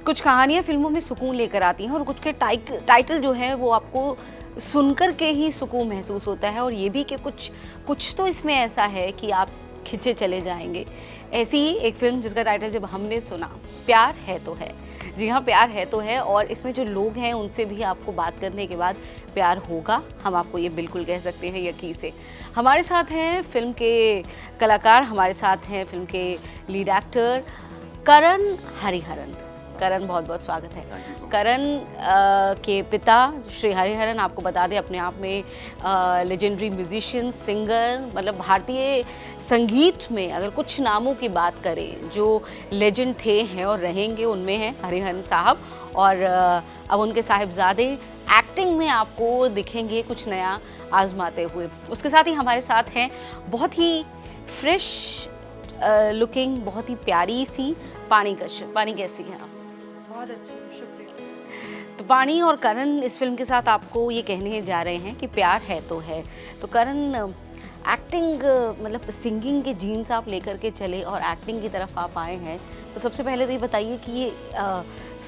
कुछ कहानियाँ फ़िल्मों में सुकून लेकर आती हैं और कुछ के टाइटल जो हैं वो आपको सुनकर के ही सुकून महसूस होता है और ये भी कि कुछ तो इसमें ऐसा है कि आप खिंचे चले जाएंगे। ऐसी ही एक फ़िल्म जिसका टाइटल जब हमने सुना, प्यार है तो है। जी हाँ, प्यार है तो है और इसमें जो लोग हैं उनसे भी आपको बात करने के बाद प्यार होगा, हम आपको ये बिल्कुल कह सकते हैं यकीन से। हमारे साथ हैं फ़िल्म के कलाकार, हमारे साथ हैं फ़िल्म के लीड एक्टर करण हरिहरन। करण, बहुत बहुत स्वागत है। करण के पिता श्री हरिहरन, आपको बता दें, अपने आप में लेजेंडरी म्यूजिशियन, सिंगर, मतलब भारतीय संगीत में अगर कुछ नामों की बात करें जो लेजेंड थे हैं और रहेंगे, उनमें हैं हरिहरन साहब। और अब उनके साहिबजादे एक्टिंग में आपको दिखेंगे कुछ नया आजमाते हुए। उसके साथ ही हमारे साथ हैं बहुत ही फ्रेश लुकिंग, बहुत ही प्यारी सी पानी कश्यप। पानी, कैसी हैं आप? बहुत अच्छी, शुक्रिया। तो पानी और करण इस फिल्म के साथ आपको ये कहने जा रहे हैं कि प्यार है तो है। तो करण, एक्टिंग मतलब सिंगिंग के जीन्स आप लेकर के चले और एक्टिंग की तरफ आप आए हैं, तो सबसे पहले तो ये बताइए कि ये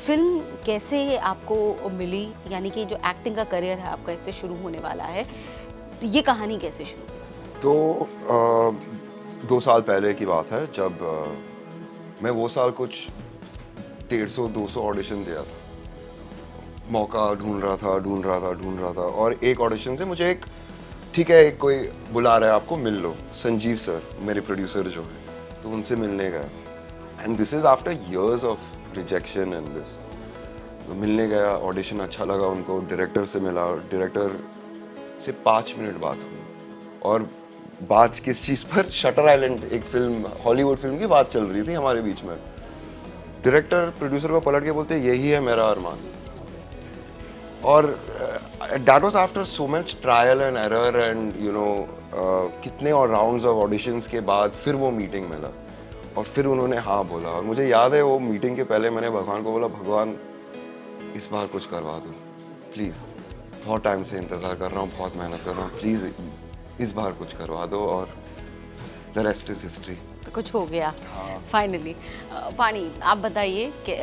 फिल्म कैसे आपको मिली, यानी कि जो एक्टिंग का करियर है आपका इससे शुरू होने वाला है, तो ये कहानी कैसे शुरू हुई? तो 2 साल पहले की बात है जब मैं वो साल कुछ 150-200 ऑडिशन दिया था। मौका ढूंढ रहा था और एक ऑडिशन से मुझे ठीक है, एक कोई बुला रहा है, आपको मिल लो, संजीव सर मेरे प्रोड्यूसर जो है, तो उनसे मिलने गया। And this is after years of rejection and this. तो मिलने गया, ऑडिशन अच्छा लगा उनको, डायरेक्टर से मिला, डायरेक्टर से 5 मिनट बात हुई। और बात किस चीज़ पर? शटर आइलैंड, एक फिल्म, हॉलीवुड फिल्म की बात चल रही थी हमारे बीच में। डायरेक्टर प्रोड्यूसर को पलट के बोलते, यही है मेरा अरमान। और that was after so much trial and error and कितने और राउंड्स ऑफ ऑडिशंस के बाद फिर वो मीटिंग मिला और फिर उन्होंने हाँ बोला। और मुझे याद है वो मीटिंग के पहले मैंने भगवान को बोला, भगवान इस बार कुछ करवा दो प्लीज़, बहुत टाइम से इंतज़ार कर रहा हूँ, बहुत मेहनत कर रहा हूँ, प्लीज़ इस बार कुछ करवा दो। और द रेस्ट इज हिस्ट्री। तो कुछ हो गया फाइनली। पानी, आप बताइए कि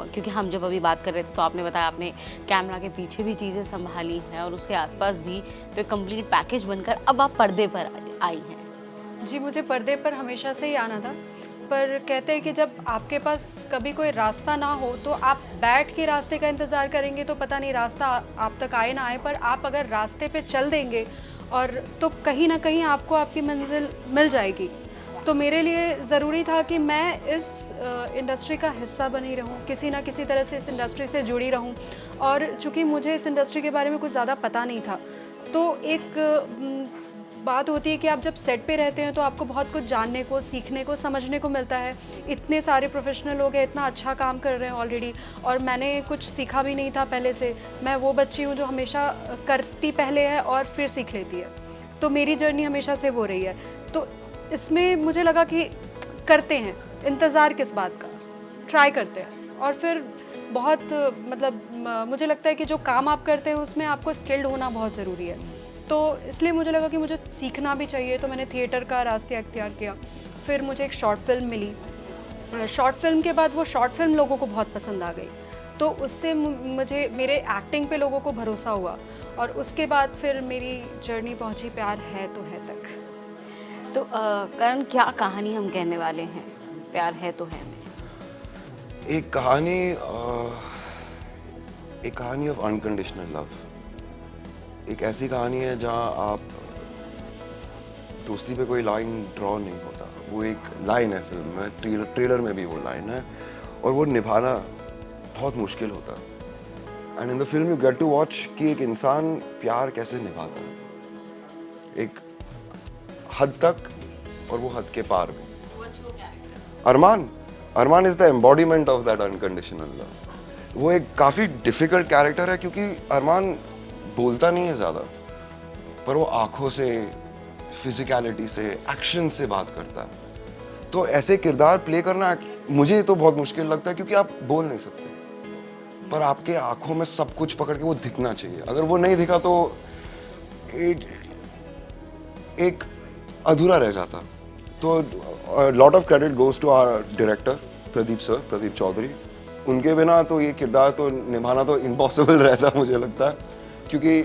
क्योंकि हम जब अभी बात कर रहे थे तो आपने बताया आपने कैमरा के पीछे भी चीज़ें संभाली हैं और उसके आसपास भी, तो एक कंप्लीट पैकेज बनकर अब आप पर्दे पर आई हैं। जी, मुझे पर्दे पर हमेशा से ही आना था, पर कहते हैं कि जब आपके पास कभी कोई रास्ता ना हो तो आप बैठ के रास्ते का इंतज़ार करेंगे तो पता नहीं रास्ता आप तक आए ना आए, पर आप अगर रास्ते पे चल देंगे और तो कहीं ना कहीं आपको आपकी मंजिल मिल जाएगी। तो मेरे लिए ज़रूरी था कि मैं इस इंडस्ट्री का हिस्सा बनी रहूं, किसी ना किसी तरह से इस इंडस्ट्री से जुड़ी रहूं। और चूँकि मुझे इस इंडस्ट्री के बारे में कुछ ज़्यादा पता नहीं था, तो एक बात होती है कि आप जब सेट पे रहते हैं तो आपको बहुत कुछ जानने को, सीखने को, समझने को मिलता है। इतने सारे प्रोफेशनल लोग हैं, इतना अच्छा काम कर रहे हैं ऑलरेडी, और मैंने कुछ सीखा भी नहीं था पहले से। मैं वो बच्ची हूँ जो हमेशा करती पहले है और फिर सीख लेती है, तो मेरी जर्नी हमेशा से वो रही है। तो इसमें मुझे लगा कि करते हैं, इंतज़ार किस बात का, ट्राई करते हैं। और फिर बहुत मतलब मुझे लगता है कि जो काम आप करते हैं उसमें आपको स्किल्ड होना बहुत ज़रूरी है, तो इसलिए मुझे लगा कि मुझे सीखना भी चाहिए। तो मैंने थिएटर का रास्ता अख्तियार किया। फिर मुझे एक शॉर्ट फिल्म मिली। शॉर्ट फिल्म के बाद वो शॉर्ट फिल्म लोगों को बहुत पसंद आ गई, तो उससे मुझे मेरे एक्टिंग पे लोगों को भरोसा हुआ और उसके बाद फिर मेरी जर्नी पहुंची प्यार है तो है तक। तो करण, क्या कहानी हम कहने वाले हैं प्यार है तो है में? एक कहानी ऑफ अनकंडीशनल लव। एक ऐसी कहानी है जहाँ आप दोस्ती पे कोई लाइन ड्रॉ नहीं होता, वो एक लाइन है फिल्म में, ट्रेलर में भी वो लाइन है, और वो निभाना बहुत मुश्किल होता है। And in the film you get to watch कि एक इंसान प्यार कैसे निभाता है, एक हद तक और वो हद के पार भी। Armaan is the embodiment of that unconditional love. वो एक काफ़ी डिफिकल्ट कैरेक्टर है क्योंकि अरमान बोलता नहीं है ज़्यादा, पर वो आंखों से, फिजिकलिटी से, एक्शन से बात करता है। तो ऐसे किरदार प्ले करना मुझे तो बहुत मुश्किल लगता है क्योंकि आप बोल नहीं सकते, पर आपके आंखों में सब कुछ पकड़ के वो दिखना चाहिए। अगर वो नहीं दिखा तो एक अधूरा रह जाता। तो lot of credit goes to our director Pradeep Chaudhary, उनके बिना तो ये किरदार तो निभाना तो इम्पॉसिबल रहता मुझे लगता है, क्योंकि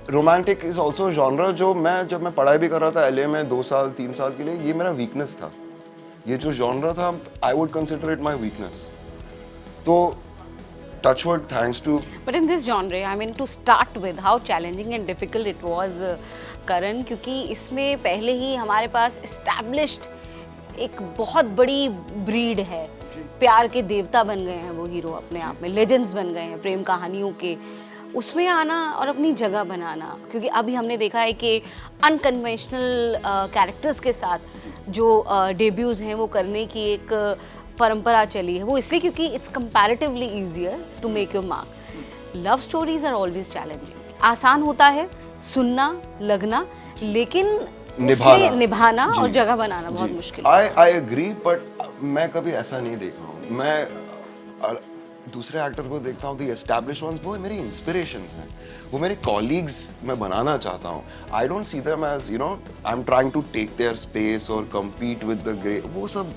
रोमांटिक इज ऑल्सो जॉनर जो जब मैं पढ़ाई भी कर रहा था LA में 2 साल 3 साल के लिए, ये मेरा वीकनेस था। ये जो जॉनर था I would consider it my weakness. तो touchwood, thanks to But in this genre, I mean, to start with, how challenging and difficult it was, Karan, क्योंकि इसमें पहले ही हमारे पास established एक बहुत बड़ी ब्रीड है, प्यार के देवता बन गए हैं वो हीरो, अपने आप में लेजेंड्स बन गए हैं प्रेम कहानियों के, उसमें आना और अपनी जगह बनाना। क्योंकि अभी हमने देखा है कि अनकन्वेंशनल कैरेक्टर्स के साथ जो डेब्यूज़ हैं वो करने की एक परंपरा चली है, वो इसलिए क्योंकि it's comparatively easier to make your mark. Love stories are always challenging. आसान होता है सुनना, लगना, लेकिन निभाना और जगह बनाना बहुत मुश्किल है। आई एग्री, बट मैं कभी ऐसा नहीं देख रहा हूँ। मैं दूसरे एक्टर को देखता हूँ, द एस्टैब्लिश्ड वंस, वो मेरी इंस्पिरेशंस हैं, वो मेरे कॉलीग्स मैं बनाना चाहता हूँ। I don't see them as I am trying to take their space और कम्पीट विद द ग्रेट, वो सब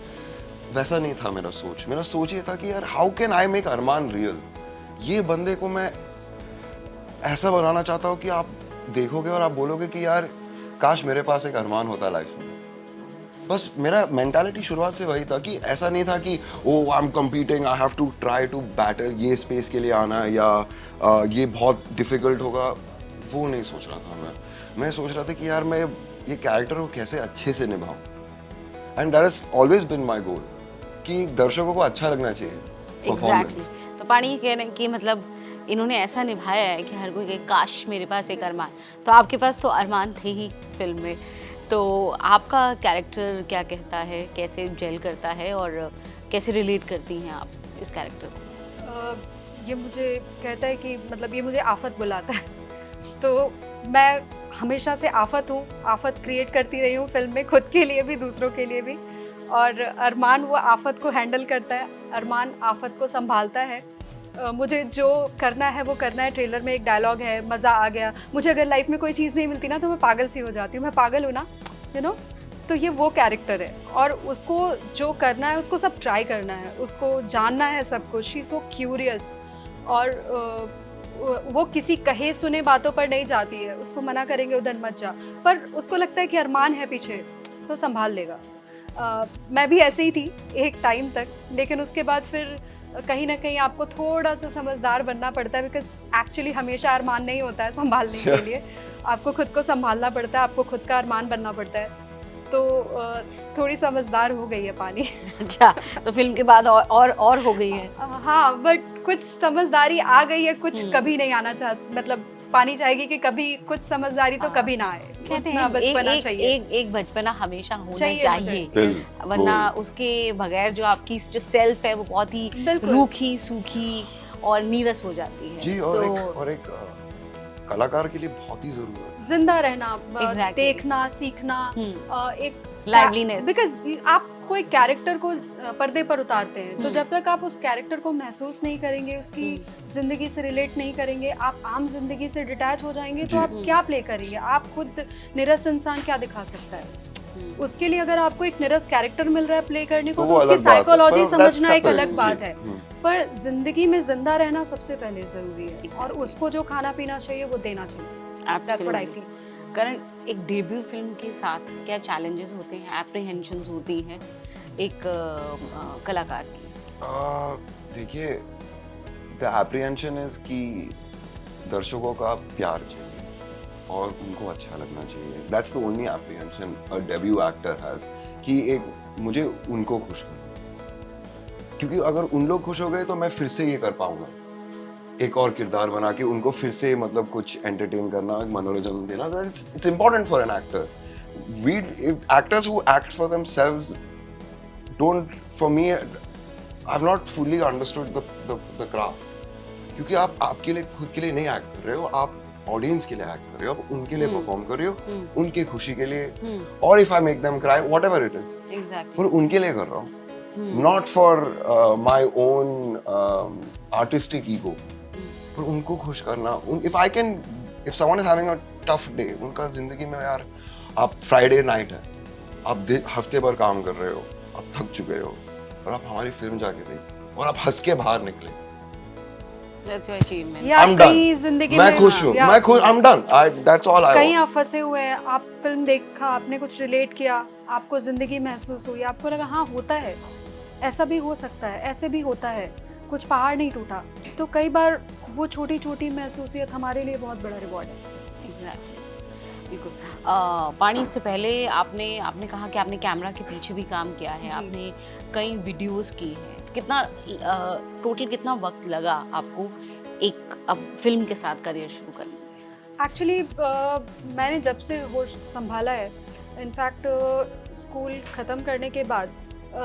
वैसा नहीं था मेरा सोच। मेरा सोच ये था कि यार how can I make Armaan real. ये बंदे को मैं ऐसा बनाना चाहता हूँ कि आप देखोगे और आप बोलोगे कि यार काश मेरे पास एक अरमान होता लाइफ में। बस मेरा मेंटालिटी शुरुआत से वही था कि ऐसा नहीं था कि oh I am competing, I have to try to battle, ये स्पेस के लिए आना है या ये बहुत डिफिकल्ट होगा, वो नहीं सोच रहा था मैं सोच रहा था कि यार मैं ये कैरेक्टर को कैसे अच्छे से निभाऊं। And that has always been my goal कि दर्शकों को अच्छा लगना चाहिए। Exactly. तो पानी ये कह रहे हैं कि मतलब इन्होंने ऐसा निभाया है कि हर कोई कहे काश मेरे पास एक अरमान। तो आपके पास तो अरमान थे ही फिल्म में, तो आपका कैरेक्टर क्या कहता है, कैसे जेल करता है और कैसे रिलेट करती हैं आप इस कैरेक्टर को? ये मुझे कहता है कि मतलब ये मुझे आफत बुलाता है, तो मैं हमेशा से आफत हूँ, आफत क्रिएट करती रही हूँ फिल्म में, खुद के लिए भी दूसरों के लिए भी। और अरमान वो आफत को हैंडल करता है, अरमान आफत को संभालता है। मुझे जो करना है वो करना है। ट्रेलर में एक डायलॉग है, मज़ा आ गया, मुझे अगर लाइफ में कोई चीज़ नहीं मिलती ना तो मैं पागल सी हो जाती हूँ, मैं पागल हूँ ना, तो ये वो कैरेक्टर है। और उसको जो करना है उसको सब ट्राई करना है, उसको जानना है सब कुछ। शी सो क्यूरियस, और वो किसी कहे सुने बातों पर नहीं जाती है, उसको मना करेंगे उधर मत जा, पर उसको लगता है कि अरमान है पीछे तो संभाल लेगा। मैं भी ऐसे ही थी एक टाइम तक, लेकिन उसके बाद फिर कहीं ना कहीं आपको थोड़ा सा समझदार बनना पड़ता है, बिकॉज एक्चुअली हमेशा अरमान नहीं होता है संभालने के लिए, आपको खुद को संभालना पड़ता है, आपको खुद का अरमान बनना पड़ता है। तो थोड़ी समझदार हो गई है पानी। अच्छा, तो फिल्म के बाद और हो गई है? हाँ, बट कुछ समझदारी आ गई है, कुछ कभी नहीं आना चाहती, मतलब पानी चाहेगी कि कभी कुछ समझदारी तो कभी ना आए। कहते हैं एक बचपना हमेशा होना चाहिए, वरना उसके बगैर जो आपकी जो सेल्फ है वो बहुत ही रूखी सूखी और नीरस हो जाती है। जी, और एक कलाकार के लिए बहुत ही जरूरी है जिंदा रहना, देखना, सीखना, एक लाइवलीनेस। बिकॉज आप कोई कैरेक्टर को पर्दे पर उतारते हैं, तो जब तक आप उस कैरेक्टर को महसूस नहीं करेंगे, उसकी जिंदगी से रिलेट नहीं करेंगे, आप आम जिंदगी से डिटैच हो जाएंगे, तो आप क्या प्ले करेंगे? आप खुद निरस इंसान क्या दिखा सकता है? उसके लिए अगर आपको एक निरस कैरेक्टर मिल रहा है प्ले करने को, तो उसकी साइकोलॉजी समझना एक अलग बात है, पर जिंदगी में जिंदा रहना सबसे पहले जरूरी है, और उसको जो खाना पीना चाहिए वो देना चाहिए। करण, एक डेब्यू फिल्म के साथ क्या चैलेंजेस होते हैं, एप्रीहेंशंस होती हैं एक कलाकार की? देखिए, द एप्रीहेंशन इज कि दर्शकों का प्यार चाहिए और उनको अच्छा लगना चाहिए। That's the only apprehension a debut actor has, कि एक मुझे उनको खुश करना, क्योंकि अगर उन लोग खुश हो गए तो मैं फिर से ये कर पाऊंगा, एक और किरदार बना के उनको फिर से मतलब कुछ एंटरटेन करना, मनोरंजन देना। It's important for an actor. We actors who act for themselves don't, for me I have not fully understood the craft, क्योंकि आप आपके लिए खुद के लिए नहीं एक्ट कर रहे हो, आप ऑडियंस के लिए एक्ट कर रहे हो, आप उनके लिए परफॉर्म कर रहे हो, उनके खुशी के लिए। और if I make them cry, whatever it is, पर उनके लिए कर रहा हूँ, not for my own artistic ego, पर उनको खुश करना। If I can, if someone is having a tough day, उनका जिंदगी में यार, आप फ्राइडे नाइट है, आप हफ्ते भर काम कर रहे हो, आप थक चुके हो, और आप हमारी फिल्म जाके देखो, और आप हंस के बाहर निकले, That's your achievement. या I'm कहीं done. जिंदगी मैं में खुश हूँ, या मैं खुश, I'm done. That's all I कहीं want. आप फंसे हुए हैं, आप फिल्म देखा, आपने कुछ रिलेट किया, आपको जिंदगी महसूस हुई, आपको लगा हाँ होता है, ऐसा भी हो सकता है, ऐसे भी होता है, कुछ पहाड़ नहीं टूटा, तो कई बार वो छोटी छोटी महसूसियत हमारे लिए बहुत बड़ा रिवॉर्ड है। Exactly. बिल्कुल। पानी, इससे पहले आपने कहा कि आपने कैमरा के पीछे भी काम किया है, जी। आपने कई वीडियोस की हैं। कितना टोटल कितना वक्त लगा आपको एक अब फिल्म के साथ करियर शुरू करने में? एक्चुअली मैंने जब से होश संभाला है, इनफैक्ट स्कूल ख़त्म करने के बाद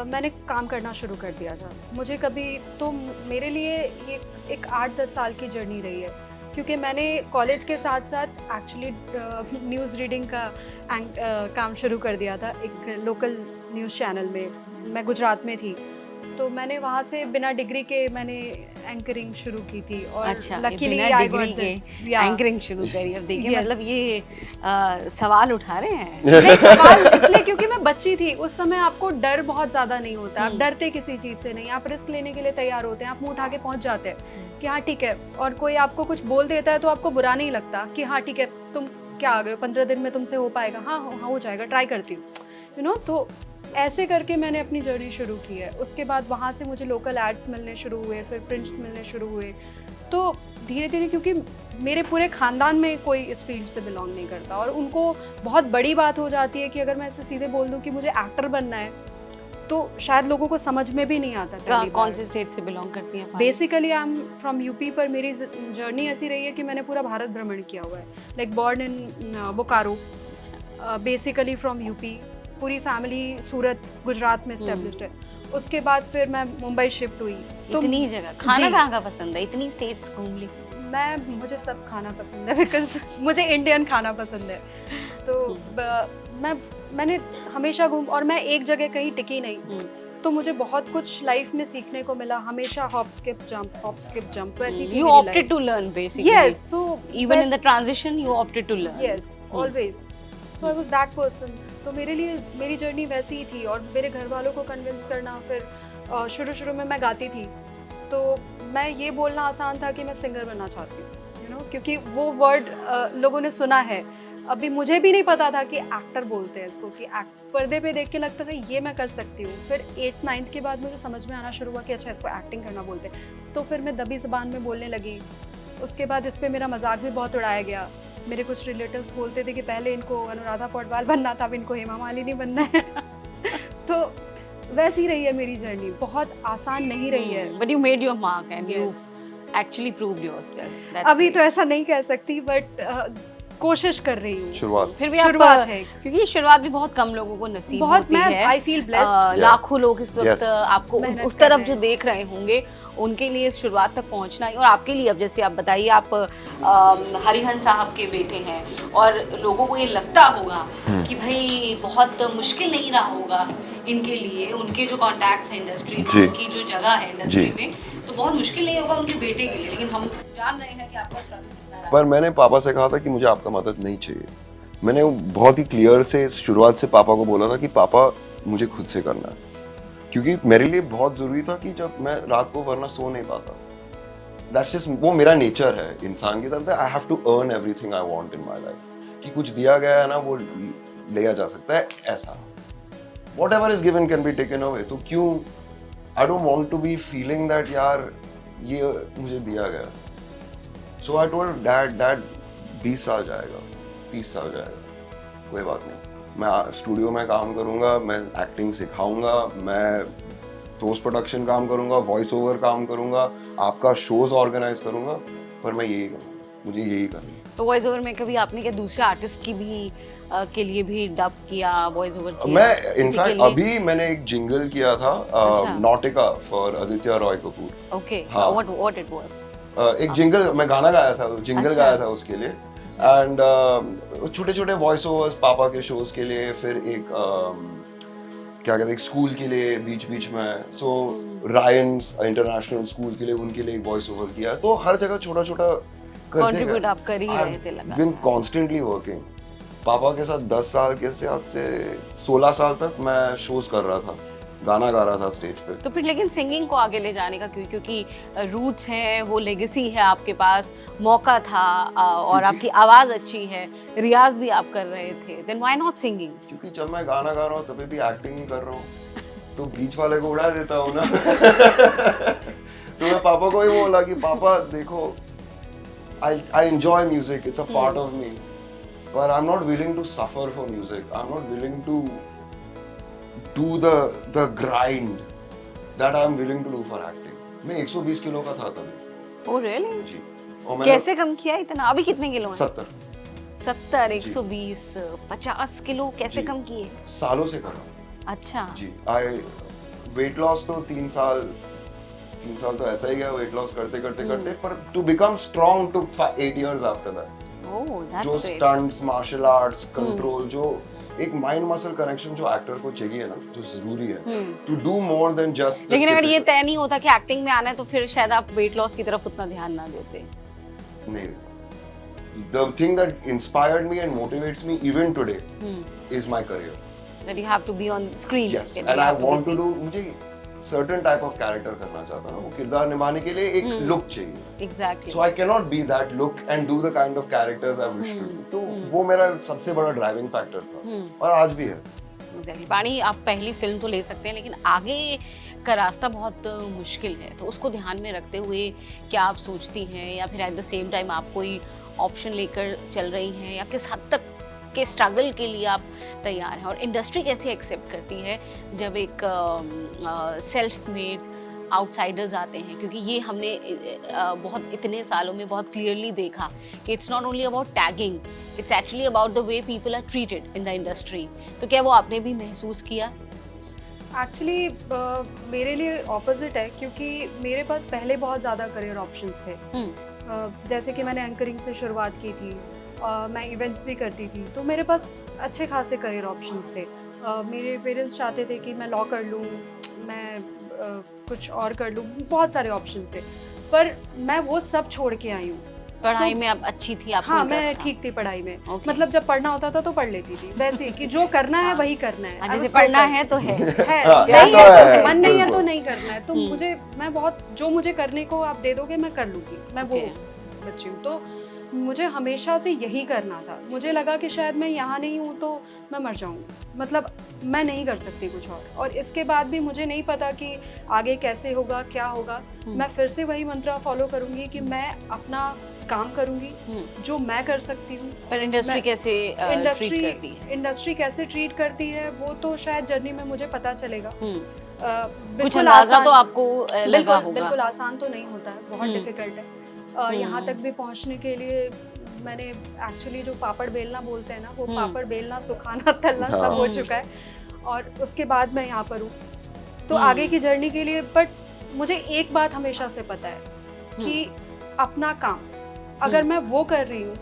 मैंने काम करना शुरू कर दिया था। मुझे कभी तो मेरे लिए ये एक 8-10 साल की जर्नी रही है, क्योंकि मैंने कॉलेज के साथ साथ एक्चुअली न्यूज़ रीडिंग का काम शुरू कर दिया था एक लोकल न्यूज़ चैनल में। मैं गुजरात में थी, तो मैंने वहाँ से बिना डिग्री के मैंने एंकरिंग शुरू की थी और अच्छा, लकीली बिना आई डिग्री गॉट के एंकरिंग शुरू करी। अब देखिए, Yes. मतलब ये सवाल उठा रहे हैं। नहीं, सवाल इसलिए क्योंकि मैं बच्ची थी उस समय। आपको डर बहुत ज़्यादा नहीं होता, आप डरते किसी चीज़ से नहीं, आप रिस्क लेने के लिए तैयार होते हैं, आप मुंह उठा के पहुंच जाते हैं कि हाँ ठीक है, और कोई आपको कुछ बोल देता है तो आपको बुरा नहीं लगता कि हाँ ठीक है, तुम क्या आ गए, 15 दिन में तुमसे हो पाएगा, हाँ हो जाएगा, ट्राई करती हूँ, यू नो। तो ऐसे करके मैंने अपनी जर्नी शुरू की है। उसके बाद वहाँ से मुझे लोकल एड्स मिलने शुरू हुए, फिर प्रिंट्स मिलने शुरू हुए, तो धीरे धीरे, क्योंकि मेरे पूरे ख़ानदान में कोई इस फील्ड से बिलोंग नहीं करता और उनको बहुत बड़ी बात हो जाती है कि अगर मैं ऐसे सीधे बोल दूं कि मुझे एक्टर बनना है, तो शायद लोगों को समझ में भी नहीं आता। कौन से स्टेट से बिलोंग करती हैं? Basically I am from UP, पर मेरी जर्नी ऐसी रही है कि मैंने पूरा भारत भ्रमण किया हुआ है। Like born in Bokaro, basically from UP, पूरी फैमिली सूरत गुजरात में एस्टेब्लिश्ड है। उसके बाद फिर मैं मुंबई शिफ्ट हुई। तो इतनी जगह खाना कहाँ का पसंद है? इतनी स्टेट्स घूम ली। मुझे सब खाना पसंद है, बिकॉज मुझे इंडियन खाना पसंद है। तो मैंने हमेशा और मैं एक जगह कहीं टिकी नहीं, तो मुझे बहुत कुछ लाइफ में सीखने को मिला। हमेशा हॉप स्किप जंप वैसी थी। You opted to learn basically. Yes, so even in the transition you opted to learn. Yes, always. So I was that person. तो मेरे लिए मेरी जर्नी वैसी ही थी, और मेरे घर वालों को कन्विंस करना। फिर शुरू में मैं गाती थी, तो मैं ये बोलना आसान था कि मैं सिंगर बनना चाहती हूँ, यू नो, क्योंकि वो वर्ड लोगों ने सुना है। अभी मुझे भी नहीं पता था कि एक्टर बोलते हैं इसको, कि पर्दे पे देख के लगता था ये मैं कर सकती हूँ। फिर 8th-9th के बाद मुझे समझ में आना शुरू हुआ कि अच्छा, इसको एक्टिंग करना बोलते हैं। तो फिर मैं दबी ज़बान में बोलने लगी। उसके बाद इस पर मेरा मजाक भी बहुत उड़ाया गया। मेरे कुछ रिलेटिव्स बोलते थे कि पहले इनको अनुराधा पौडवाल बनना था, अब इनको हेमा मालिनी बनना है। तो वैसी रही है मेरी जर्नी, बहुत आसान नहीं रही है। But you made your mark and you actually proved yourself. That's अभी great. तो ऐसा नहीं कह सकती, बट कोशिश कर रही हूँ। शुरुआत फिर भी शुरुआत है, क्योंकि शुरुआत भी बहुत कम लोगों को नसीब बहुत। होती मैं है। I feel blessed. लाखों लोग इस वक्त Yes. आपको मेहनत उस कर तरफ रहे जो हैं। देख रहे होंगे, उनके लिए इस शुरुआत तक पहुंचना ही। और आपके लिए, अब जैसे आप बताइए, आप हरिहंस साहब के बेटे हैं, और लोगों को ये लगता होगा कि भाई बहुत मुश्किल नहीं रहा होगा इनके लिए, उनके जो कॉन्टैक्ट्स हैं इंडस्ट्री में, जी। उनकी जो जगह है इंडस्ट्री जी। में, तो बहुत मुश्किल नहीं होगा उनके बेटे के लिए। लेकिन हम जान रहे हैं कि आपका स्ट्रगल कितना रहा। पर मैंने पापा से कहा था कि मुझे आपका मदद नहीं चाहिए। मैंने बहुत ही क्लियर से शुरुआत से पापा को बोला था कि पापा मुझे खुद से करना है, क्योंकि मेरे लिए बहुत ज़रूरी था कि जब मैं रात को वरना सो नहीं पाता। दैट्स जस्ट, वो मेरा नेचर है इंसान की तरफ। I have to earn everything I want in my life, कि कुछ दिया गया है ना, वो लिया जा सकता है ऐसा। Whatever is given can be taken away. तो क्यों, I don't want to be feeling that यार ये मुझे दिया गया। सो आई टोल्ड डैड 20 साल जाएगा, 30 साल जाएगा, कोई बात नहीं, मैं स्टूडियो में काम करूंगा, मैं एक्टिंग सिखाऊंगा, मैं पोस्ट प्रोडक्शन काम करूंगा, वॉइस ओवर काम करूंगा, आपका शोज ऑर्गेनाइज करूंगा, पर मैं यही करूंगा, मुझे यही करना है। तो वॉइस ओवर में कभी आपने क्या दूसरे आर्टिस्ट की भी के लिए भी डब किया, वॉइस ओवर किया? मैं इनफैक्ट अभी मैंने एक जिंगल किया था, अच्छा। Nautica for Aditya Roy Kapoor. Okay, हाँ। What it was? एक जिंगल, मैं गाना गाया था, जिंगल अच्छा। गाया था उसके लिए। एंड छोटे छोटे वॉइस ओवर्स पापा के शोज के लिए, फिर एक क्या कहते हैं स्कूल के लिए बीच बीच में, सो रायन इंटरनेशनल स्कूल के लिए, उनके लिए एक वॉइस ओवर किया। तो हर जगह छोटा छोटा कंट्रीब्यूट आप कर ही रहे थे लगातार। बिन कॉन्स्टेंटली वर्किंग। पापा के साथ 10 साल के साथ से 16 साल तक मैं शोज कर रहा था, गाना गा रहा था स्टेज पे। तो फिर लेकिन सिंगिंग को आगे ले जाने का क्यों? क्योंकि रूट्स हैं, वो लेगेसी है आपके पास, मौका था और आपकी आवाज़ अच्छी है, रियाज भी आप कर रहे थे, देन व्हाई नॉट सिंगिंग? क्योंकि जब मैं गाना गा रहा हूँ तभी भी एक्टिंग ही कर रहा हूँ, तो बीच वाले को उड़ा देता हूँ ना। तो मैं पापा को ही बोला कि पापा देखो, I enjoy music, it's a part of me, but I'm not willing to suffer for music. I'm not willing to do the grind that I'm willing to do for acting. मैं 120 किलो का था तभी। Oh really? जी। और मैंने कैसे कम किया इतना? अभी कितने किलो हैं? 70। 70, 120, 50 किलो कैसे जी। कम किए? सालों से कर रहा हूँ। अच्छा। जी। वेट लॉस तो 3 साल तो ऐसा ही गया वेट लॉस करते करते, पर to become strong to 8 years after that. Oh that's जो great. Stunts, martial arts, control, जो एक माइंड मसल कनेक्शन जो एक्टर को चाहिए ना, जो जरूरी है to do more than just. लेकिन अगर ये तय नहीं होता कि एक्टिंग में आना है तो फिर शायद आप वेट लॉस की तरफ उतना ध्यान ना देते। नहीं, the thing that inspired me and motivates me even today is my career. That you have to be on screen. Yes, You and I have to be want to seen. do, मुझे certain type of character करना चाहता हूँ, वो किरदार निभाने के लिए एक look चाहिए। Exactly. So I cannot be that look and do the kind of characters I wish to do. तो वो मेरा सबसे बड़ा driving factor था, और आज भी है। Exactly. पानी, आप पहली फिल्म तो ले सकते हैं लेकिन आगे का रास्ता बहुत मुश्किल है, तो उसको ध्यान में रखते हुए क्या आप सोचती हैं, या फिर एट द सेम टाइम आप कोई ऑप्शन लेकर चल रही हैं, या किस हद तक के स्ट्रगल के लिए आप तैयार हैं, और इंडस्ट्री कैसे एक्सेप्ट करती है जब एक सेल्फ मेड आउटसाइडर्स आते हैं? क्योंकि ये हमने बहुत इतने सालों में बहुत क्लियरली देखा कि it's not only about tagging, it's actually about the way people are treated in the industry. तो क्या वो आपने भी महसूस किया? एक्चुअली मेरे लिए ऑपोजिट है, क्योंकि मेरे पास पहले बहुत ज़्यादा करियर ऑप्शंस थे। जैसे कि मैंने एंकरिंग से शुरुआत की थी, मैं इवेंट्स भी करती थी, तो मेरे पास अच्छे खासे करियर ऑप्शंस थे। मेरे पेरेंट्स चाहते थे कि मैं लॉ कर लूँ, मैं कुछ और कर लूँ, बहुत सारे ऑप्शंस थे, पर मैं वो सब छोड़ के आई हूँ। पढ़ाई में आप अच्छी थी? आपको हाँ, इंटरेस्ट मैं था? ठीक थी पढ़ाई में। Okay. मतलब जब पढ़ना होता था तो पढ़ लेती थी, वैसे कि जो करना है वही करना है। जैसे उसको पढ़ना कर- है तो है। हाँ, नहीं ये तो है है, तो मन नहीं है तो बिल्कुल। नहीं करना है। तो मैं बहुत, जो मुझे करने को आप दे दोगे मैं कर लूँगी, मैं वो बच्ची हूँ। तो मुझे हमेशा से यही करना था। मुझे लगा कि शायद मैं यहाँ नहीं हूँ तो मैं मर जाऊँगी, मतलब मैं नहीं कर सकती कुछ और इसके बाद भी मुझे नहीं पता कि आगे कैसे होगा, क्या होगा। मैं फिर से वही मंत्र फॉलो करूँगी कि मैं अपना काम करूँगी जो मैं कर सकती हूँ। पर इंडस्ट्री कैसे ट्रीट करती है? इंडस्ट्री कैसे ट्रीट करती है वो तो शायद जर्नी में मुझे पता चलेगा। कुछ अंदाजा तो आपको लगा होगा। बिल्कुल आसान तो नहीं होता है, बहुत डिफिकल्ट है। यहाँ तक भी पहुँचने के लिए मैंने एक्चुअली जो पापड़ बेलना बोलते हैं ना, वो पापड़ बेलना, सुखाना, तलना सब हो चुका है, और उसके बाद मैं यहाँ पर हूँ। तो आगे की जर्नी के लिए, बट मुझे एक बात हमेशा से पता है कि अपना काम अगर मैं वो कर रही हूँ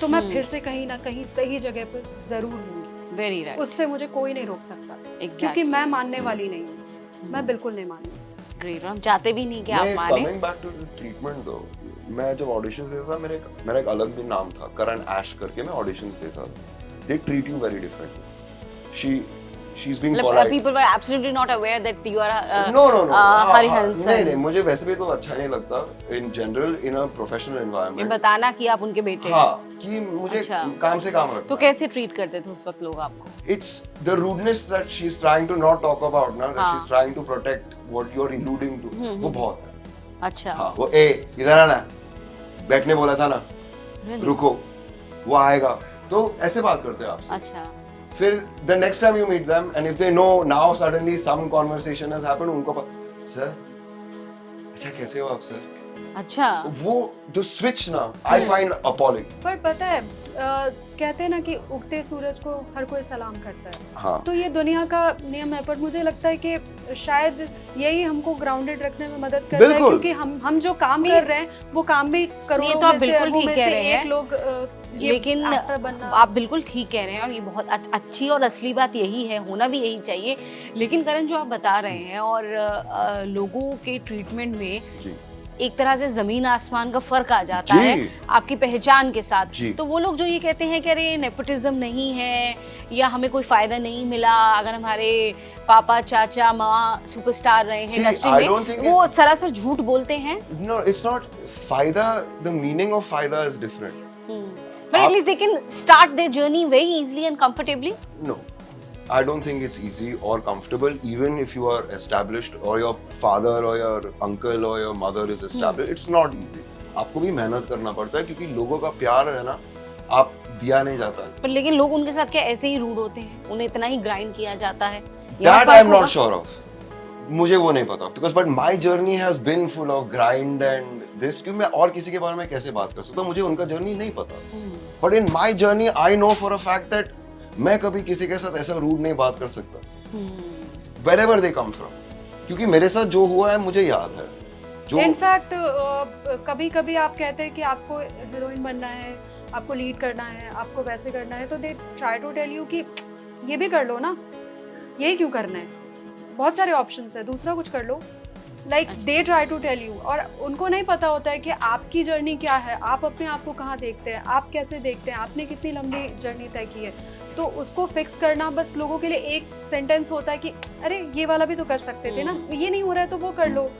तो मैं फिर से कहीं ना कहीं सही जगह पर जरूर हूँगी। Very right. उससे मुझे कोई नहीं रोक सकता। Exactly. क्योंकि मैं मानने वाली नहीं हूँ, मैं बिल्कुल नहीं मानूंगी। ग्रेट, हम चाहते भी नहीं कि आप माने। Coming back to the treatment though, मैं जब ऑडिशंस देता था, मेरा एक अलग भी नाम था, करण ऐश करके मैं ऑडिशंस देता था। They treat you very differently. she's being polite. People were absolutely not aware that you are No. Harihansan. नहीं, मुझे वैसे भी तो अच्छा नहीं लगता in general in a professional environment। बताना कि आप उनके बेटे हैं। हाँ, कि मुझे काम से काम रखना। तो कैसे ट्रीट करते थे उस वक्त लोग आपको? It's the rudeness that she's trying to not talk about now, that she's trying to protect what you're alluding to, वो बहुत है। अच्छा। हाँ, वो इधर आना, बैठने बोला था ना, रुको, वो आएगा, तो ऐसे बात करते हैं आपसे। अच्छा। फिर the next time you meet them and if they know now suddenly some conversation has happened, उनको सर, अच्छा कैसे हो आप सर? अच्छा। वो the switch ना, I find appalling। पर पता है, कहते हैं ना कि उगते सूरज को हर कोई सलाम करता है। हाँ। तो ये दुनिया का नियम है, पर मुझे लगता है कि शायद यही हमको ग्राउंडेड रखने में मदद करता है, क्योंकि हम जो काम कर रहे हैं वो काम भी करोड़ों तो आप में से, बिल्कुल ठीक कह रहे हैं। एक लोग लेकिन आप बिल्कुल ठीक कह रहे हैं, और ये बहुत अच्छी और असली बात यही है, होना भी यही चाहिए। लेकिन करण, जो आप बता रहे हैं और लोगों के ट्रीटमेंट में एक तरह से जमीन आसमान का फर्क आ जाता जी। है आपकी पहचान के साथ। जी। तो वो लोग जो ये कहते हैं कि अरे नेपोटिज्म नहीं है या हमें कोई फायदा नहीं मिला अगर हमारे पापा चाचा माँ सुपरस्टार रहे हैं See, इंडस्ट्री I में, don't think वो सरासर झूठ बोलते हैं। No, it's not फायदा. The meaning of फायदा is different. But at least they can start their journey very easily and comfortably. No, I don't think it's easy or comfortable. Even if you are established, or your father or your uncle or your mother is established, it's not easy. आपको भी मेहनत करना पड़ता है क्योंकि लोगों का प्यार है ना, आप दिया नहीं जाता है. पर लेकिन लोग उनके साथ क्या ऐसे ही रूड होते हैं? उन्हें इतना ही ग्राइंड किया जाता है? That I'm not sure of. मुझे वो नहीं पता because but my journey has been full of grind and this. क्योंकि मैं और किसी के बारे में कैसे बात कर सकता हूँ, मुझे उनका जर्नी नहीं पता. But in my journey I know for a fact that मैं कभी किसी के साथ ऐसा रूड नहीं बात कर सकता. Wherever they come from. क्योंकि मेरे साथ जो हुआ है मुझे याद है. जो इनफैक्ट कभी कभी आप कहते हैं कि आपको हीरोइन बनना है, आपको लीड करना है, आपको वैसे करना है, तो they try to tell you कि ये भी कर लो ना, यही क्यों करना है, बहुत सारे ऑप्शंस है, दूसरा कुछ कर लो. Like they try to tell you, और उनको नहीं पता होता है कि आपकी जर्नी क्या है, आप अपने आप को कहाँ देखते हैं, आप कैसे देखते हैं, आपने कितनी लंबी जर्नी तय की है. तो उसको फिक्स करना बस लोगों के लिए एक सेंटेंस होता है कि अरे ये वाला भी तो कर सकते थे ना, ये नहीं हो रहा है तो वो कर लो.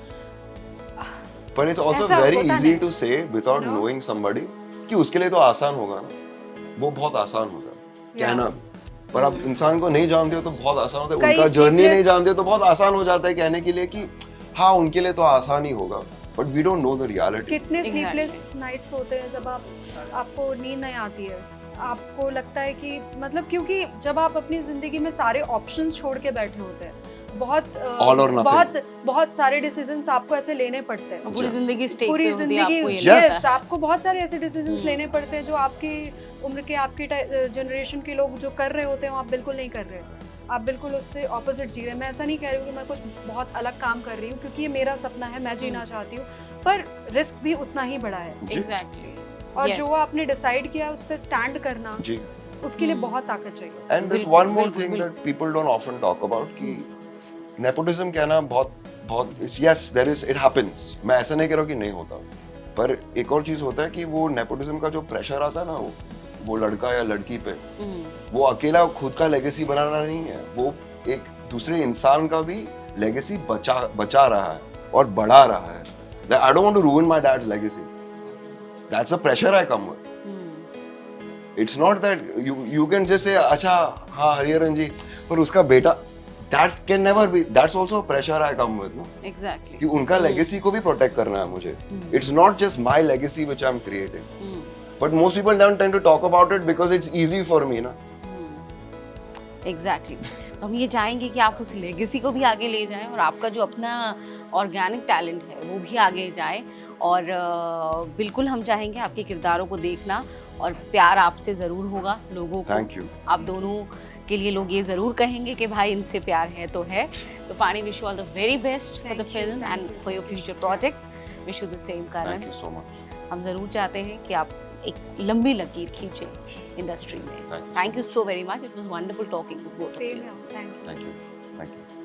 But it's also ऐसा very होता easy नहीं. to say without No. knowing somebody कि उसके लिए तो आसान होगा ना, वो बहुत आसान होगा कहना. पर आप इंसान को नहीं जानते हो तो बहुत आसान होता है. कई उनका जर्नी sleepless- नहीं जानते हो तो बहुत आसान हो जाता है कहने के लिए कि हाँ उनके लिए तो आसान ही होगा. But we don't know the reality. कितने Exactly. स्लीपलेस नाइट्स होते हैं जब आपको नींद नहीं आती है, आपको लगता है कि मतलब, क्योंकि जब आप अपनी जिंदगी में सारे ऑप्शंस छोड़ के बैठे होते हैं, बहुत All or nothing. बहुत सारे डिसीजंस आपको ऐसे लेने पड़ते हैं. पूरी जिंदगी स्टेक पूरी पे होती है, जिंदगी आपको ये Yes. लगता यस, है। आपको बहुत सारे ऐसे डिसीजंस लेने पड़ते हैं जो आपकी उम्र के, आपकी जनरेशन के लोग जो कर रहे होते हैं, वो आप बिल्कुल नहीं कर रहे. आप बिल्कुल उससे ऑपोजिट जी रहे हैं. मैं ऐसा नहीं कह रही हूँ कि मैं कुछ बहुत अलग काम कर रही हूँ, क्योंकि ये मेरा सपना है, मैं जीना चाहती हूँ, पर रिस्क भी उतना ही बड़ा है. Exactly. और Yes. जो आपने डिसाइड किया है उस पर स्टैंड करना, जी. उसके लिए बहुत ताकत चाहिए. And there's बिल्कुल, one more बिल्कुल, thing बिल्कुल. that people don't often talk about कि nepotism कहना बहुत yes there is, it happens. मैं ऐसा नहीं कह रहा हूँ कि नहीं होता, पर एक और चीज होता है कि वो nepotism का जो प्रेशर आता है ना, वो लड़का या लड़की पे, वो अकेला खुद का लेगेसी बनाना नहीं है, वो एक दूसरे इंसान का भी लेगेसी बचा रहा है और बढ़ा रहा है. I don't want to ruin my dad's legacy. That's the pressure I come with. It's not that you can just say अच्छा हाँ हरिहरन जी, पर उसका बेटा, that can never be. That's also a pressure I come with, no? Exactly. कि उनका legacy को भी protect करना है मुझे. It's not just my legacy which I'm creating. But most people don't tend to talk about it because it's easy for me, ना. Exactly तो हम ये चाहेंगे कि आप उस लेगेसी को भी आगे ले जाएं और आपका जो अपना ऑर्गेनिक टैलेंट है वो भी आगे जाए. और बिल्कुल हम चाहेंगे आपके किरदारों को देखना, और प्यार आपसे ज़रूर होगा लोगों को. Thank you. आप दोनों के लिए लोग ये ज़रूर कहेंगे कि भाई इनसे प्यार है तो है. तो पानी, wish you all the very best for the film and for your future projects. Wish you the same. कारण Thank you so much. हम ज़रूर चाहते हैं कि आप एक लंबी लकीर खींचें इंडस्ट्री में. Thank you. Thank you so very much. It was wonderful talking to both of same you. है. Thank you. Thank you. Thank you.